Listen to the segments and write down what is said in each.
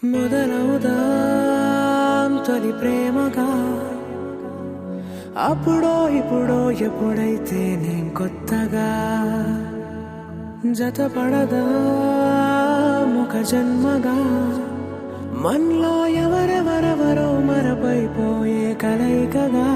మొదలవుదాం తొలి ప్రేమగా అప్పుడో ఇప్పుడో ఎప్పుడైతే నేను కొత్తగా జతపడదా ముఖ జన్మగా మనలో ఎవరెవరెవరో మరపైపోయే కలయికగా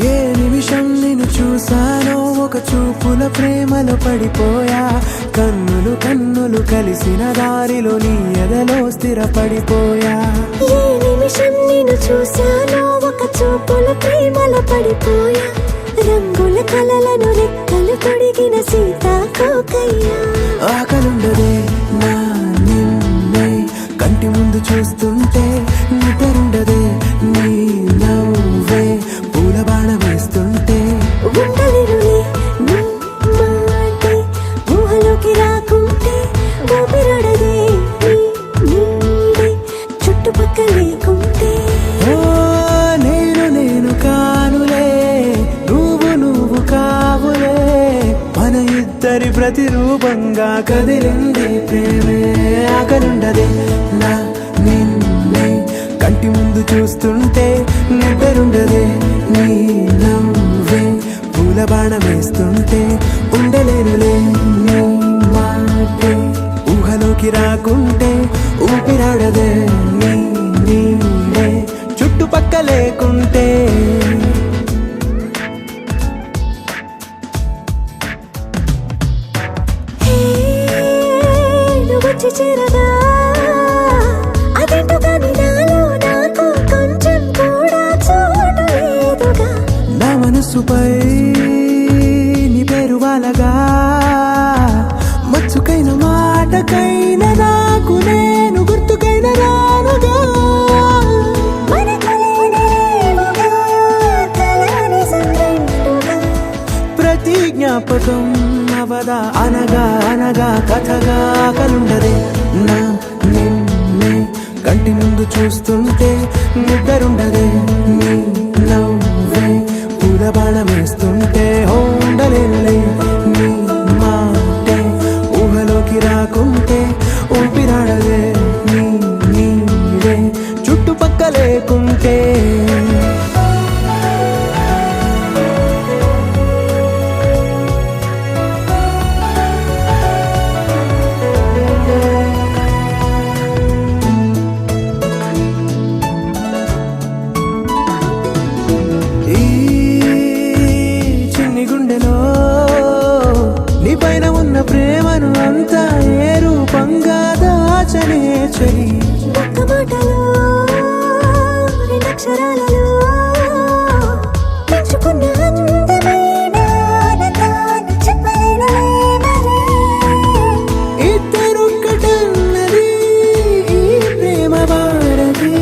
ఏ నిమిషం నిన్ను చూసానో ఒక చూపుల ప్రేమలో పడిపోయా కన్నులు కన్నులు కలిసిన దారిలో నీ ఎదలో స్థిరపడిపోయా ఏ నిమిషం నిన్ను చూసానో ఒక చూపుల ప్రేమలో పడిపోయా రంగుల కలలను రెక్కలు తొడిగిన సీతాకోకయ్యా ఆకలుండదే నా నిన్నే కంటి ముందు చూస్తుంటే నిద్రుండదే నీ నవ్వే పూల బాణ వేస్తుంటే ఉండలేనులే నీ మాటే ఊహలోకి రాకుంటే ఊపిరాడదే నీ నీడే చుట్టుపక్కల లేకుంటే ఓ నేను కానులే నువ్వు కావులే మన ఇద్దరి ప్రతిరూపంగా కదిలింది ప్రేమే ఆకలుండదే నా నిన్నే కంటి ముందు చూస్తుంటే నిద్రుండదే నీ నవ్వే పూల బాణ వేస్తుంటే ఉండలేనులే నీ మాటే ఊహలోకి రాకుంటే ఊపిరాడదే నీ నీడే చుట్టుపక్క లేకుంటే హే నువ్వు వచ్చి చేరగా అదేంటో కానీ నాలో నాకు కొంచెం కూడా చోటు లేదుగా నా మనసుపై నీ పేరు వాలగా మచ్చుకైన మాటకైన నాకు నేను గుర్తుకైన రానుగా మనకులేనేమోగా కలని సంగంటుగా ప్రతి జ్ఞాపకం అవదా అనగా అనగా కథగా కలుండదే నా నిన్నే కంటి ముందు చూస్తుంటే నిద్రుండదే నీ నవ్వే పూల బాణ వేస్తుంటే ఉండలేనులే నీ మాటే ఊహలోకి రాకుంటే ఊపిరాడదే నీ నీడే చుట్టుపక్క లేకుంటే ఈ చిన్ని గుండెలో నీ పైన ఉన్న ప్రేమను అంతా ఏ రూపంగా దాచనే చలి ఒక్క మాటలో రెండక్షరాలలో పెంచుకున్న అందమైన ఆనందాన్ని చెప్పలేనులే మరి. ఇద్దరొక్కటన్నది ఈ ప్రేమ వాడది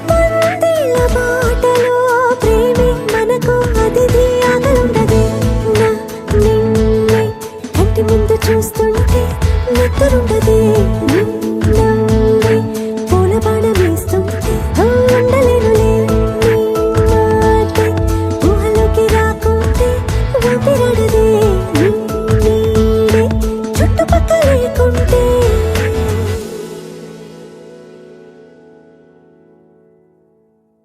వందేళ్ల బాటలో ప్రేమే మనకు అతిథి ఆకలుండదే నా నిన్నే కంటి ముందు చూస్తుంటే నిద్రుండదే